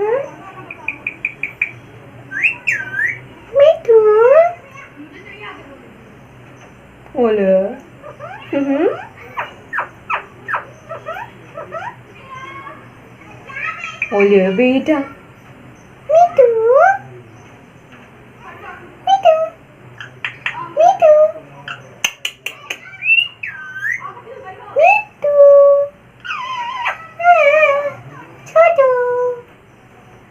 मिठू बोलो। बोलो बेटा। Mithu Mithu Mithu Mithu Chhotu.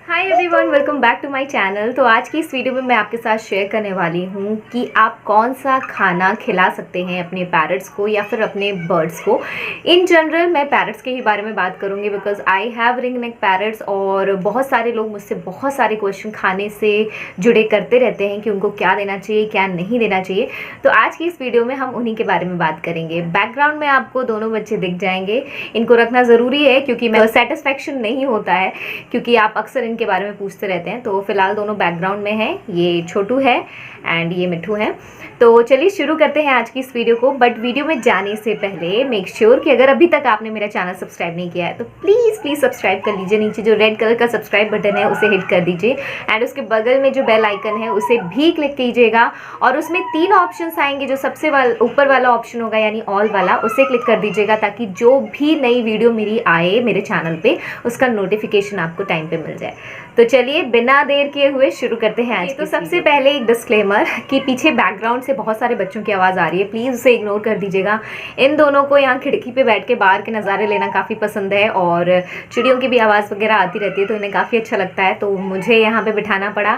Hi everyone, welcome back to my channel. तो आज की इस वीडियो में मैं आपके साथ शेयर करने वाली हूँ कि आप कौन सा खाना खिला सकते हैं अपने पैरट्स को या फिर अपने बर्ड्स को। इन जनरल मैं पैरट्स के ही बारे में बात करूँगी because I have ring neck parrots और बहुत सारे लोग मुझसे बहुत सारे क्वेश्चन खाने से जुड़े करते रहते हैं कि उनको क्या देना चाहिए क्या नहीं देना चाहिए। तो आज की इस वीडियो में हम उन्हीं के बारे में बात करेंगे। बैकग्राउंड में आपको दोनों बच्चे दिख जाएंगे, इनको रखना ज़रूरी है क्योंकि मैं सेटिस्फैक्शन नहीं होता है क्योंकि आप अक्सर इनके बारे में पूछते रहते हैं। तो फिलहाल दोनों बैकग्राउंड में हैं, ये छोटू है एंड ये मिठू है। तो चलिए शुरू करते हैं आज की इस वीडियो को। बट वीडियो में जाने से पहले मेक श्योर कि अगर अभी तक आपने मेरा चैनल सब्सक्राइब नहीं किया है तो प्लीज़ सब्सक्राइब कर लीजिए। नीचे जो रेड कलर का सब्सक्राइब बटन है उसे हिट कर दीजिए एंड उसके बगल में जो बेल आइकन है उसे भी क्लिक कीजिएगा और उसमें 3 ऑप्शंस आएंगे। जो सबसे ऊपर वाला ऑप्शन होगा यानी ऑल वाला, उसे क्लिक कर दीजिएगा ताकि जो भी नई वीडियो मेरी आए मेरे चैनल पे उसका नोटिफिकेशन आपको टाइम पे मिल जाए। तो चलिए बिना देर किए हुए शुरू करते हैं आज। तो सबसे पहले एक डिस्क्लेमर कि पीछे बैकग्राउंड से बहुत सारे बच्चों की आवाज़ आ रही है, प्लीज़ उसे इग्नोर कर दीजिएगा। इन दोनों को यहाँ खिड़की पे बैठ के बाहर के नज़ारे लेना काफ़ी पसंद है और चिड़ियों की भी आवाज़ वगैरह आती रहती है तो इन्हें काफ़ी अच्छा लगता है। तो मुझे यहाँ पे बिठाना पड़ा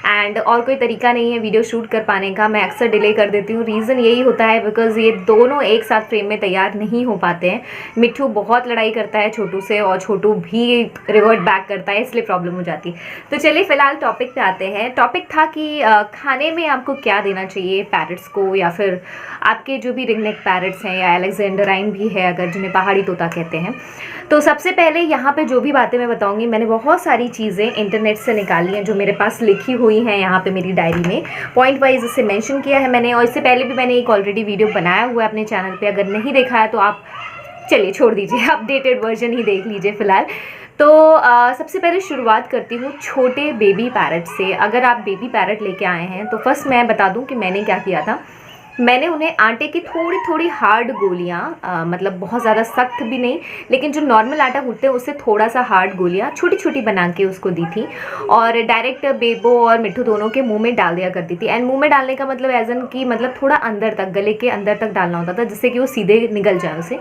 एंड और कोई तरीका नहीं है वीडियो शूट कर पाने का। मैं अक्सर डिले कर देती हूँ, रीज़न यही होता है बिकॉज़ ये दोनों एक साथ फ्रेम में तैयार नहीं हो पाते हैं। मिट्ठू बहुत लड़ाई करता है छोटू से और छोटू भी रिवर्ट बैक करता है, इसलिए प्रॉब्लम हो जाती है। तो चलिए फिलहाल टॉपिक पे आते हैं। टॉपिक था कि खाने में आपको क्या देना चाहिए पैरट्स को या फिर आपके जो भी रिंगनेक पैरट्स हैं या अलेक्जेंडराइन भी है अगर, जिन्हें पहाड़ी तोता कहते हैं। तो सबसे पहले यहाँ पे जो भी बातें मैं बताऊंगी मैंने बहुत सारी चीज़ें इंटरनेट से निकाली हैं जो मेरे पास लिखी हुई हैं यहाँ पे मेरी डायरी में, पॉइंट वाइज इसे मेंशन किया है मैंने। और इससे पहले भी मैंने एक ऑलरेडी वीडियो बनाया हुआ है अपने चैनल पे, अगर नहीं देखा है तो आप चलिए छोड़ दीजिए, अपडेटेड वर्जन ही देख लीजिए फ़िलहाल। तो सबसे पहले शुरुआत करती हूँ छोटे बेबी पैरट से। अगर आप बेबी पैरट लेके आए हैं तो फर्स्ट मैं बता दूँ कि मैंने क्या किया था। मैंने उन्हें आटे की थोड़ी थोड़ी हार्ड गोलियाँ, मतलब बहुत ज़्यादा सख्त भी नहीं लेकिन जो नॉर्मल आटा होते हैं उससे थोड़ा सा हार्ड गोलियाँ छोटी छोटी बना के उसको दी थी और डायरेक्ट बेबो और मिट्ठू दोनों के मुंह में डाल दिया करती थी। एंड मुंह में डालने का मतलब एज एन कि मतलब थोड़ा अंदर तक, गले के अंदर तक डालना होता था जिससे कि वो सीधे निकल जाए उसे।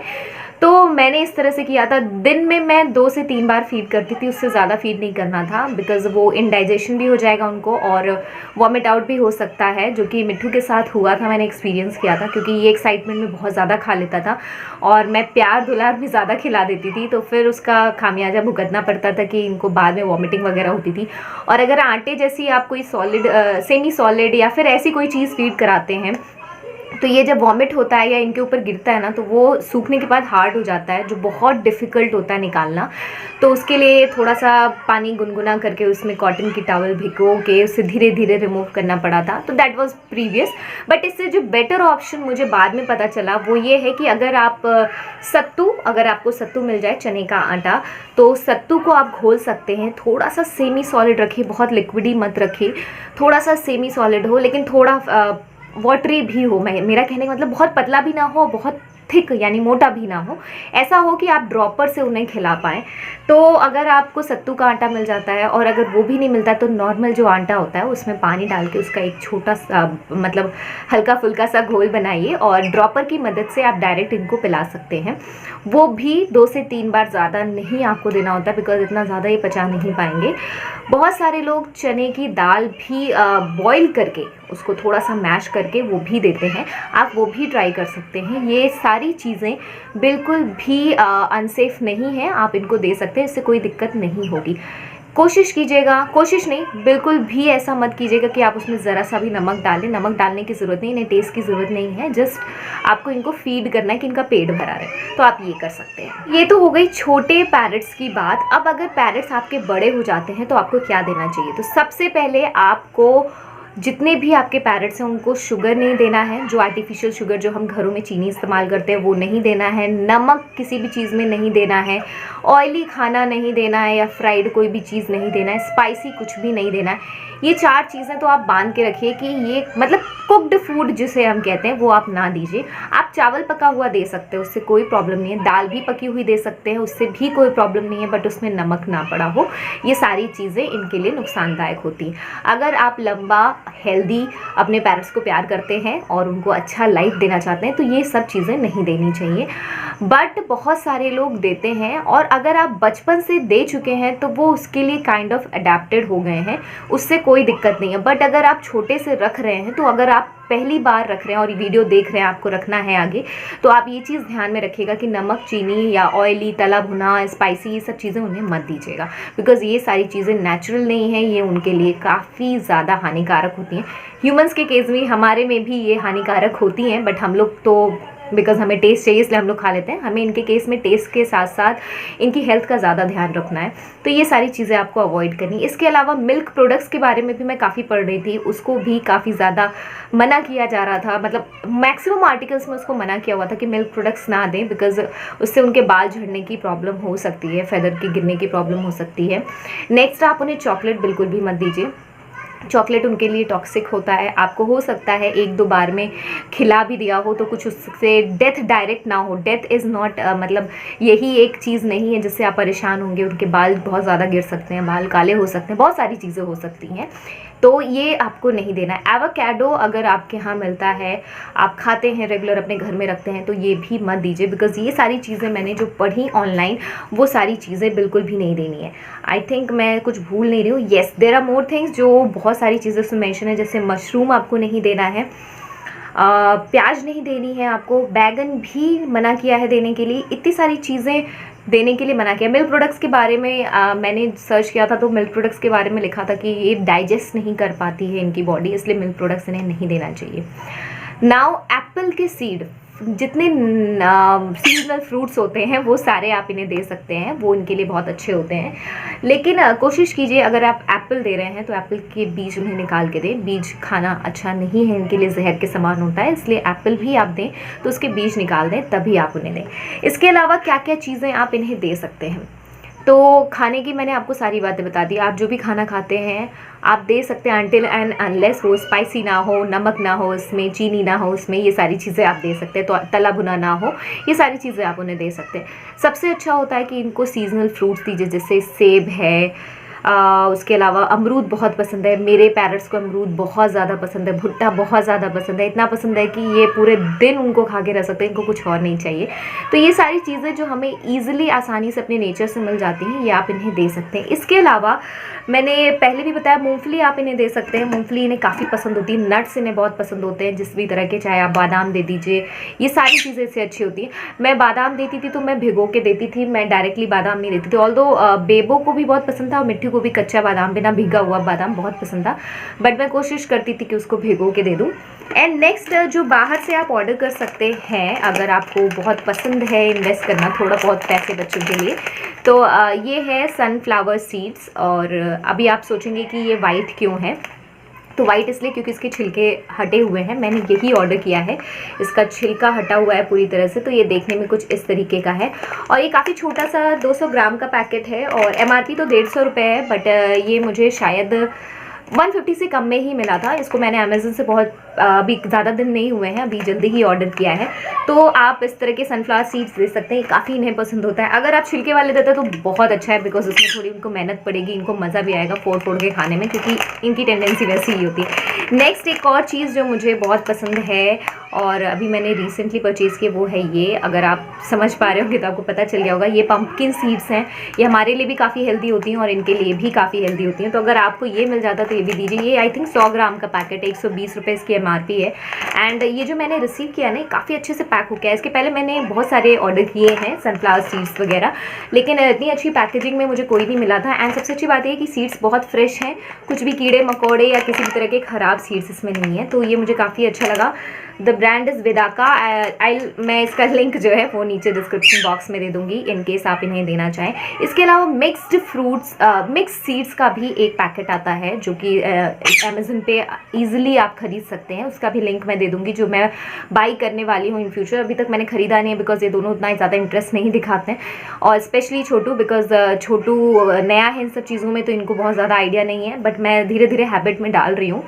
तो मैंने इस तरह से किया था। दिन में मैं 2 से 3 बार फीड करती थी, उससे ज़्यादा फीड नहीं करना था बिकॉज़ वो इनडाइजेशन भी हो जाएगा उनको और वॉमिट आउट भी हो सकता है, जो कि मिट्ठू के साथ हुआ था, मैंने एक्सपीरियंस किया था क्योंकि ये एक्साइटमेंट में बहुत ज़्यादा खा लेता था और मैं प्यार दुलार भी ज़्यादा खिला देती थी तो फिर उसका खामियाजा भुगतना पड़ता था कि इनको बाद में वॉमिटिंग वगैरह होती थी। और अगर आटे जैसी आप कोई सॉलिड, सेमी सॉलिड या फिर ऐसी कोई चीज़ फीड कराते हैं तो ये जब वॉमिट होता है या इनके ऊपर गिरता है ना तो वो सूखने के बाद हार्ड हो जाता है, जो बहुत डिफ़िकल्ट होता है निकालना। तो उसके लिए थोड़ा सा पानी गुनगुना करके उसमें कॉटन की टॉवल भिगो के उसे धीरे धीरे रिमूव करना पड़ा था। तो दैट वाज प्रीवियस। बट इससे जो बेटर ऑप्शन मुझे बाद में पता चला वो ये है कि अगर आप अगर आपको सत्तू मिल जाए, चने का आटा, तो सत्तू को आप घोल सकते हैं। थोड़ा सा सेमी सॉलिड रखिए, बहुत लिक्विडी मत रखिए, थोड़ा सा सेमी सॉलिड हो लेकिन थोड़ा वाटरी भी हो। मेरा कहने का मतलब बहुत पतला भी ना हो, बहुत थिक यानी मोटा भी ना हो, ऐसा हो कि आप ड्रॉपर से उन्हें खिला पाएँ। तो अगर आपको सत्तू का आटा मिल जाता है और अगर वो भी नहीं मिलता तो नॉर्मल जो आटा होता है उसमें पानी डाल के उसका एक छोटा सा मतलब हल्का फुल्का सा घोल बनाइए और ड्रॉपर की मदद से आप डायरेक्ट इनको पिला सकते हैं। वो भी 2 से 3 बार, ज़्यादा नहीं आपको देना होता बिकॉज इतना ज़्यादा ये पचा नहीं पाएंगे। बहुत सारे लोग चने की दाल भी बॉईल करके उसको थोड़ा सा मैश करके वो भी देते हैं, आप वो भी ट्राई कर सकते हैं। ये सारी चीज़ें बिल्कुल भी अनसेफ नहीं है, आप इनको दे सकते हैं, इससे कोई दिक्कत नहीं होगी। कोशिश कीजिएगा, कोशिश नहीं बिल्कुल भी ऐसा मत कीजिएगा कि आप उसमें ज़रा सा भी नमक डालें। नमक डालने की ज़रूरत नहीं, इन्हें टेस्ट की ज़रूरत नहीं है, जस्ट आपको इनको फीड करना है कि इनका पेट भरा रहे, तो आप ये कर सकते हैं। ये तो हो गई छोटे पैरट्स की बात। अब अगर पैरट्स आपके बड़े हो जाते हैं तो आपको क्या देना चाहिए। तो सबसे पहले आपको जितने भी आपके पैरेट्स हैं उनको शुगर नहीं देना है, जो आर्टिफिशियल शुगर जो हम घरों में चीनी इस्तेमाल करते हैं वो नहीं देना है, नमक किसी भी चीज़ में नहीं देना है, ऑयली खाना नहीं देना है या फ्राइड कोई भी चीज़ नहीं देना है, स्पाइसी कुछ भी नहीं देना है। ये 4 चीज़ें तो आप बांध के रखिए कि ये मतलब कुक्ड फूड जिसे हम कहते हैं वो आप ना दीजिए। आप चावल पका हुआ दे सकते हैं, उससे कोई प्रॉब्लम नहीं है, दाल भी पकी हुई दे सकते हैं, उससे भी कोई प्रॉब्लम नहीं है, बट उसमें नमक ना पड़ा हो। ये सारी चीज़ें इनके लिए नुकसानदायक होती हैं। अगर आप लंबा हेल्दी अपने पेरेंट्स को प्यार करते हैं और उनको अच्छा लाइफ देना चाहते हैं तो ये सब चीज़ें नहीं देनी चाहिए, बट बहुत सारे लोग देते हैं और अगर आप बचपन से दे चुके हैं तो वो उसके लिए काइंड ऑफ अडेप्टेड हो गए हैं, उससे कोई दिक्कत नहीं है। बट अगर आप छोटे से रख रहे हैं, तो अगर आप पहली बार रख रहे हैं और वीडियो देख रहे हैं, आपको रखना है आगे, तो आप ये चीज़ ध्यान में रखिएगा कि नमक, चीनी या ऑयली, तला भुना, स्पाइसी, ये सब चीज़ें उन्हें मत दीजिएगा, बिकॉज़ ये सारी चीज़ें नेचुरल नहीं है, ये उनके लिए काफ़ी ज़्यादा हानिकारक होती हैं। ह्यूमंस के केस में, हमारे में भी ये हानिकारक होती हैं, बट हम लोग तो बिकॉज़ हमें टेस्ट चाहिए इसलिए हम लोग खा लेते हैं। हमें इनके केस में टेस्ट के साथ साथ इनकी हेल्थ का ज़्यादा ध्यान रखना है, तो ये सारी चीज़ें आपको अवॉइड करनी। इसके अलावा मिल्क प्रोडक्ट्स के बारे में भी मैं काफ़ी पढ़ रही थी, उसको भी काफ़ी ज़्यादा मना किया जा रहा था, मतलब मैक्सिमम आर्टिकल्स में उसको मना किया हुआ था कि मिल्क प्रोडक्ट्स ना दें, बिकॉज़ उससे उनके बाल झड़ने की प्रॉब्लम हो सकती है, फेदर के गिरने की प्रॉब्लम हो सकती है। नेक्स्ट, आप उन्हें चॉकलेट बिल्कुल भी मत दीजिए, चॉकलेट उनके लिए टॉक्सिक होता है। आपको हो सकता है 1-2 बार में खिला भी दिया हो तो कुछ उससे डेथ डायरेक्ट ना हो। डेथ इज़ नॉट मतलब यही एक चीज़ नहीं है जिससे आप परेशान होंगे, उनके बाल बहुत ज़्यादा गिर सकते हैं, बाल काले हो सकते हैं, बहुत सारी चीज़ें हो सकती हैं, तो ये आपको नहीं देना है। एवोकाडो अगर आपके यहाँ मिलता है, आप खाते हैं रेगुलर, अपने घर में रखते हैं, तो ये भी मत दीजिए, बिकॉज़ ये सारी चीज़ें मैंने जो पढ़ी ऑनलाइन वो सारी चीज़ें बिल्कुल भी नहीं देनी है। आई थिंक मैं कुछ भूल नहीं रही हूँ। Yes, there are more things जो बहुत सारी चीज़ें उसमें मेंशन है, जैसे मशरूम आपको नहीं देना है, प्याज नहीं देनी है आपको, बैगन भी मना किया है देने के लिए, इतनी सारी चीज़ें देने के लिए मना किया। मिल्क प्रोडक्ट्स के बारे में मैंने सर्च किया था तो मिल्क प्रोडक्ट्स के बारे में लिखा था कि ये डाइजेस्ट नहीं कर पाती है इनकी बॉडी, इसलिए मिल्क प्रोडक्ट्स इन्हें नहीं देना चाहिए। नाउ, एप्पल के सीड, जितने सीजनल फ्रूट्स होते हैं वो सारे आप इन्हें दे सकते हैं, वो इनके लिए बहुत अच्छे होते हैं, लेकिन कोशिश कीजिए अगर आप एप्पल दे रहे हैं तो एप्पल के बीज उन्हें निकाल के दें। बीज खाना अच्छा नहीं है, इनके लिए जहर के समान होता है, इसलिए एप्पल भी आप दें तो उसके बीज निकाल दें, तभी आप उन्हें दें। इसके अलावा क्या क्या चीज़ें आप इन्हें दे सकते हैं, तो खाने की मैंने आपको सारी बातें बता दी। आप जो भी खाना खाते हैं आप दे सकते हैं, अनटिल एंड अनलेस वो स्पाइसी ना हो, नमक ना हो उसमें, चीनी ना हो उसमें, ये सारी चीज़ें आप दे सकते हैं, तो तला भुना ना हो, ये सारी चीज़ें आप उन्हें दे सकते हैं। सबसे अच्छा होता है कि इनको सीजनल फ्रूट्स दीजिए, जैसे सेब है, उसके अलावा अमरूद बहुत पसंद है, मेरे पेरेंट्स को अमरूद बहुत ज़्यादा पसंद है, भुट्टा बहुत ज़्यादा पसंद है, इतना पसंद है कि ये पूरे दिन उनको खा के रह सकते हैं, इनको कुछ और नहीं चाहिए। तो ये सारी चीज़ें जो हमें ईजिली आसानी से अपने नेचर से मिल जाती हैं, ये आप इन्हें दे सकते हैं। इसके अलावा मैंने पहले भी बताया, मूंगफली आप इन्हें दे सकते हैं, मूंगफली इन्हें काफ़ी पसंद होती है, नट्स इन्हें बहुत पसंद होते हैं जिस भी तरह के, चाहे आप बादाम दे दीजिए, ये सारी चीज़ें इससे अच्छी होती हैं। मैं बादाम देती थी तो मैं भिगो के देती थी, मैं डायरेक्टली बादाम नहीं देती थी, ऑल्दो बेबो को भी बहुत पसंद था और मिट्टी को भी कच्चा बादाम, बिना भिगा हुआ बादाम बहुत पसंद था, बट मैं कोशिश करती थी कि उसको भिगो के दे दूँ। एंड नेक्स्ट, जो बाहर से आप ऑर्डर कर सकते हैं अगर आपको बहुत पसंद है इन्वेस्ट करना थोड़ा बहुत पैसे बच्चों के लिए, तो ये है सनफ्लावर सीड्स। और अभी आप सोचेंगे कि ये वाइट क्यों है, तो वाइट इसलिए क्योंकि इसके छिलके हटे हुए हैं, मैंने यही ऑर्डर किया है, इसका छिलका हटा हुआ है पूरी तरह से, तो ये देखने में कुछ इस तरीके का है और ये काफ़ी छोटा सा 200 ग्राम का पैकेट है और MRP तो 150 रुपये है, बट ये मुझे शायद 150 से कम में ही मिला था। इसको मैंने अमेज़न से बहुत अभी ज़्यादा दिन नहीं हुए हैं, अभी जल्दी ही ऑर्डर किया है, तो आप इस तरह के सनफ्लावर सीड्स दे सकते हैं, काफ़ी इन्हें पसंद होता है। अगर आप छिलके वाले देते हैं तो बहुत अच्छा है, बिकॉज उसमें थोड़ी उनको मेहनत पड़ेगी, इनको मज़ा भी आएगा फोड़ फोड़ के खाने में, क्योंकि इनकी टेंडेंसी वैसी ही होती है। नेक्स्ट, एक और चीज़ जो मुझे बहुत पसंद है और अभी मैंने रिसेंटली परचेज़ किया वो है ये, अगर आप समझ पा रहे होंगे तो आपको पता चल गया होगा, ये पम्पकिन सीड्स हैं, ये हमारे लिए भी काफ़ी हेल्दी होती हैं और इनके लिए भी काफ़ी हेल्दी होती हैं, तो अगर आपको ये मिल जाता तो ये भी दीजिए। ये आई थिंक 100 ग्राम का पैकेट है, 120 रुपये इसकी MRP है। एंड ये जो मैंने रिसीव किया ना काफ़ी अच्छे से पैक हो गया है। इसके पहले मैंने बहुत सारे ऑर्डर किए हैं सनफ्लावर सीड्स वगैरह, लेकिन इतनी अच्छी पैकेजिंग में मुझे कोई नहीं मिला था। एंड सबसे अच्छी बात है कि सीड्स बहुत फ्रेश हैं, कुछ भी कीड़े मकोड़े या किसी भी तरह के ख़राब सीड्स इसमें नहीं है, तो ये मुझे काफ़ी अच्छा लगा। The brand is Vedaka. मैं इसका लिंक जो है वो नीचे डिस्क्रिप्शन बॉक्स में दे दूँगी इन केस आप इन्हें देना चाहें। इसके अलावा मिक्स्ड फ्रूट्स मिक्स सीड्स का भी एक पैकेट आता है जो कि अमेज़न पे ईजिली आप खरीद सकते हैं, उसका भी लिंक मैं दे दूँगी, जो मैं बाई करने वाली हूँ इन फ्यूचर। अभी तक मैंने ख़रीदा नहीं है बिकॉज ये दोनों उतना ज़्यादा इंटरेस्ट नहीं दिखाते हैं, और स्पेशली छोटू, बिकॉज छोटू नया है इन सब चीज़ों में तो इनको बहुत ज़्यादा आइडिया नहीं है, बट मैं धीरे धीरे हैबिट में डाल रही हूँ।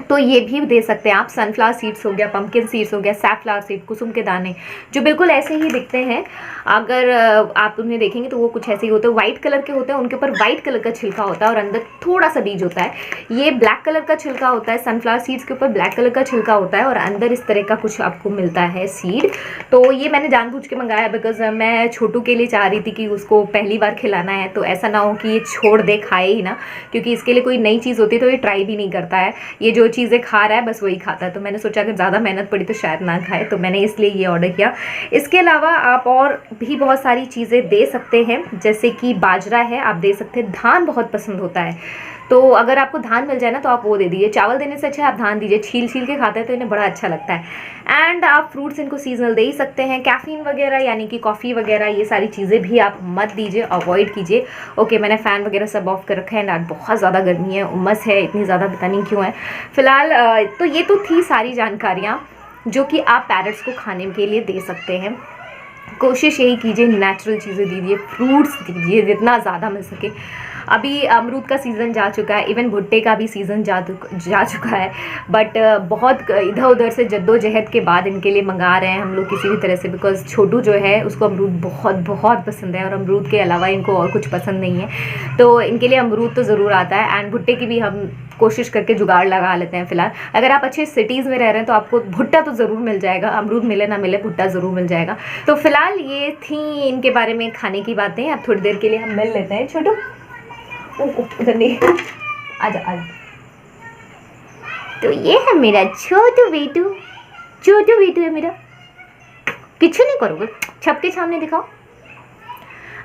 तो ये भी दे सकते हैं आप। सनफ्लावर सीड्स हो गया, पंपकिन सीड्स हो गया, सैफलावर सीड, कुसुम के दाने, जो बिल्कुल ऐसे ही दिखते हैं। अगर आप उन्हें देखेंगे तो वो कुछ ऐसे ही होते हैं, वाइट कलर के होते हैं, उनके ऊपर वाइट कलर का छिलका होता है और अंदर थोड़ा सा बीज होता है। ये ब्लैक कलर का छिलका होता है, सनफ्लावर सीड्स के ऊपर ब्लैक कलर का छिलका होता है और अंदर इस तरह का कुछ आपको मिलता है सीड। तो ये मैंने जानबूझ के मंगाया है बिकॉज मैं छोटू के लिए चाह रही थी कि उसको पहली बार खिलाना है, तो ऐसा ना हो कि ये छोड़ दे, खाए ही ना, क्योंकि इसके लिए कोई नई चीज़ होती है तो ये ट्राई भी नहीं करता है। ये जो चीज़ें खा रहा है बस वही खाता है, तो मैंने सोचा अगर ज़्यादा मेहनत पड़ी तो शायद ना खाए, तो मैंने इसलिए ये ऑर्डर किया। इसके अलावा आप और भी बहुत सारी चीज़ें दे सकते हैं, जैसे कि बाजरा है, आप दे सकते हैं। धान बहुत पसंद होता है, तो अगर आपको धान मिल जाए ना तो आप वो दे दीजिए। चावल देने से अच्छा आप धान दीजिए, छील छील के खाते हैं तो इन्हें बड़ा अच्छा लगता है। एंड आप फ्रूट्स इनको सीजनल दे ही सकते हैं। कैफ़ीन वगैरह यानी कि कॉफ़ी वगैरह ये सारी चीज़ें भी आप मत दीजिए, अवॉइड कीजिए। ओके, मैंने फ़ैन वगैरह सब ऑफ कर रखा है। आज बहुत ज़्यादा गर्मी है, उमस है इतनी ज़्यादा, पता नहीं क्यों है। फ़िलहाल तो ये तो थी सारी जानकारियाँ जो कि आप पैरट्स को खाने के लिए दे सकते हैं। कोशिश यही कीजिए नेचुरल चीज़ें दीजिए, फ्रूट्स दीजिए जितना ज़्यादा मिल सके। अभी अमरूद का सीज़न जा चुका है, इवन भुट्टे का भी सीज़न जा चुका है, बट बहुत इधर उधर से जद्दोजहद के बाद इनके लिए मंगा रहे हैं हम लोग किसी भी तरह से, बिकॉज छोटू जो है उसको अमरूद बहुत बहुत पसंद है और अमरूद के अलावा इनको और कुछ पसंद नहीं है, तो इनके लिए अमरूद तो ज़रूर आता है। एंड भुट्टे की भी हम कोशिश करके जुगाड़ लगा लेते हैं। फ़िलहाल अगर आप अच्छे सिटीज़ में रह रहे हैं तो आपको भुट्टा तो ज़रूर मिल जाएगा, अमरूद मिले ना मिले भुट्टा ज़रूर मिल जाएगा। तो फ़िलहाल ये थी इनके बारे में खाने की बातें। अब थोड़ी देर के लिए हम मिल लेते हैं। छोटू उधर नहीं, आजा आजा। तो ये है मेरा छोटू बेटू, छोटू बेटू है मेरा। किच्छु नहीं करोगे, छप के सामने दिखाओ।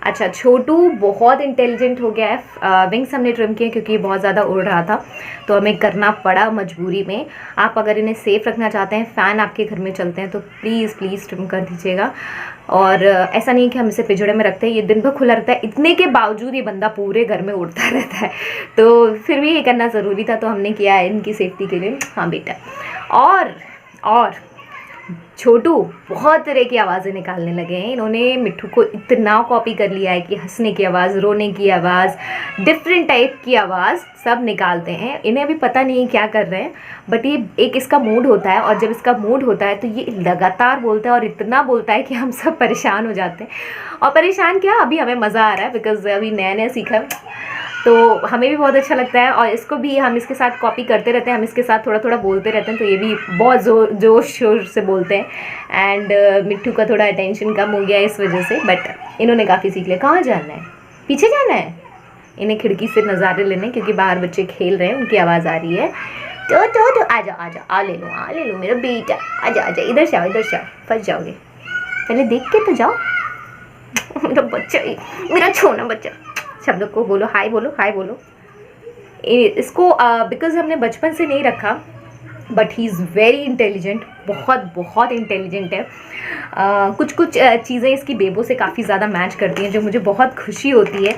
अच्छा, छोटू बहुत इंटेलिजेंट हो गया है। विंग्स हमने ट्रिम किए क्योंकि बहुत ज़्यादा उड़ रहा था, तो हमें करना पड़ा मजबूरी में। आप अगर इन्हें सेफ़ रखना चाहते हैं, फ़ैन आपके घर में चलते हैं, तो प्लीज़ प्लीज़ ट्रिम कर दीजिएगा। और ऐसा नहीं कि हम इसे पिंजड़े में रखते हैं, ये दिन भर खुला रहता है, इतने के बावजूद ये बंदा पूरे घर में उड़ता रहता है, तो फिर भी ये करना ज़रूरी था, तो हमने किया है इनकी सेफ्टी के लिए। हाँ बेटा। और छोटू बहुत तरह की आवाज़ें निकालने लगे हैं। इन्होंने मिट्ठू को इतना कॉपी कर लिया है कि हंसने की आवाज़, रोने की आवाज़, डिफरेंट टाइप की आवाज़ सब निकालते हैं। इन्हें अभी पता नहीं क्या कर रहे हैं, बट ये एक इसका मूड होता है, और जब इसका मूड होता है तो ये लगातार बोलता है और इतना बोलता है कि हम सब परेशान हो जाते हैं। और परेशान क्या, अभी हमें मज़ा आ रहा है बिकॉज अभी नया नया सीखा है, तो हमें भी बहुत अच्छा लगता है। और इसको भी हम इसके साथ कॉपी करते रहते हैं, हम इसके साथ थोड़ा थोड़ा बोलते रहते हैं, तो ये भी बहुत जोश शोर से बोलते हैं। एंड मिट्ठू का थोड़ा अटेंशन कम हो गया है इस वजह से, बट इन्होंने काफ़ी सीख लिया। कहाँ जाना है, पीछे जाना है। इन्हें खिड़की से नज़ारे लेने, क्योंकि बाहर बच्चे खेल रहे हैं, उनकी आवाज़ आ रही है। तो आजा आ ले लो मेरा बेटा, आजा इधर से आओ, फंस जाओगे, पहले देख के तो जाओ। मेरा बच्चा, मेरा छोना बच्चा। सब लोग को बोलो हाय, बोलो। इसको बिकॉज हमने बचपन से नहीं रखा, but he is very intelligent, बहुत इंटेलिजेंट है। कुछ चीज़ें इसकी बेबो से काफ़ी ज़्यादा मैच करती हैं, जो मुझे बहुत खुशी होती है।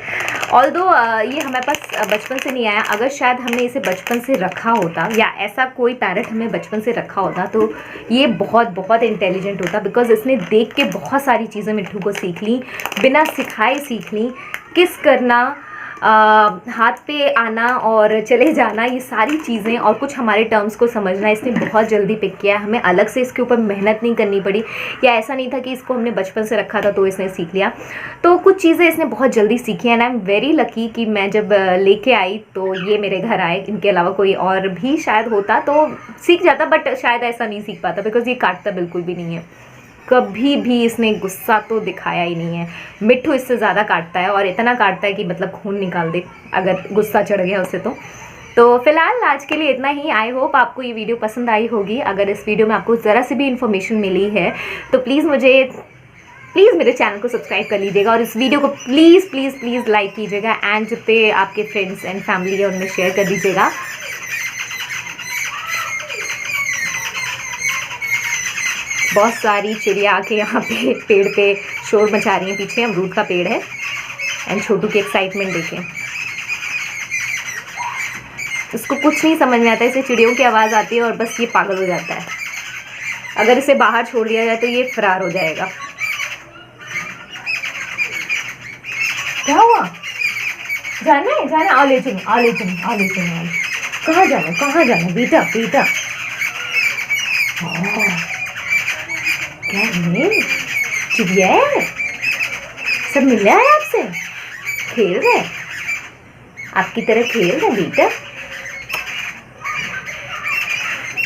ऑल्दो ये हमारे पास बचपन से नहीं आया, अगर शायद हमने इसे बचपन से रखा होता, या ऐसा कोई पैरट हमने बचपन से रखा होता, तो ये बहुत इंटेलिजेंट होता, बिकॉज इसने देख के बहुत सारी चीज़ें मिट्ठू को सीख ली, बिना सिखाए सीख ली। किस करना, हाथ पे आना और चले जाना, ये सारी चीज़ें, और कुछ हमारे टर्म्स को समझना इसने बहुत जल्दी पिक किया। हमें अलग से इसके ऊपर मेहनत नहीं करनी पड़ी, या ऐसा नहीं था कि इसको हमने बचपन से रखा था तो इसने सीख लिया। तो कुछ चीज़ें इसने बहुत जल्दी सीखी, and I am very lucky कि मैं जब लेके आई तो ये मेरे घर आए। इनके अलावा कोई और भी शायद होता तो सीख जाता, बट शायद ऐसा नहीं सीख पाता, बिकॉज ये काटता बिल्कुल भी नहीं है। कभी भी इसने गुस्सा तो दिखाया ही नहीं है। मिट्ठू इससे ज़्यादा काटता है, और इतना काटता है कि मतलब खून निकाल दे अगर गुस्सा चढ़ गया उसे तो फिलहाल आज के लिए इतना ही। आई होप आपको ये वीडियो पसंद आई होगी। अगर इस वीडियो में आपको ज़रा सी भी इन्फॉर्मेशन मिली है तो प्लीज़ मेरे चैनल को सब्सक्राइब कर लीजिएगा और इस वीडियो को प्लीज़ प्लीज़ प्लीज़ लाइक कीजिएगा एंड जितने आपके फ्रेंड्स एंड फैमिली है उनमें शेयर कर दीजिएगा। बहुत सारी चिड़िया आके यहाँ पे पेड़ पे शोर मचा रही हैं। पीछे अमरूद का पेड़ है एंड छोटू की एक्साइटमेंट देखें। उसको कुछ नहीं समझ में आता, इसे चिड़ियों की आवाज़ आती है और बस ये पागल हो जाता है। अगर इसे बाहर छोड़ दिया जाए तो ये फरार हो जाएगा। क्या हुआ? जाना है? जाना? आ ले चलो, आ ले चलो, आ ले चलो। कहाँ जाना? कहाँ जाना बेटा? बेटा क्या है? चिड़िया है? सब मिल रहा है आपसे? खेल रहे? आपकी तरह खेल रहे बेटा?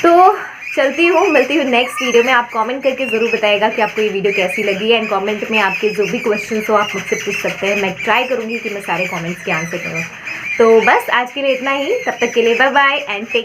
तो चलती हूँ, मिलती हूँ नेक्स्ट वीडियो में। आप कमेंट करके ज़रूर बताइएगा कि आपको ये वीडियो कैसी लगी एंड कमेंट में आपके जो भी क्वेश्चंस हो आप मुझसे पूछ सकते हैं। मैं ट्राई करूँगी कि मैं सारे कमेंट्स के आंसर करूँ। तो बस आज के लिए इतना ही। तब तक के लिए बाय बाय एंड टेक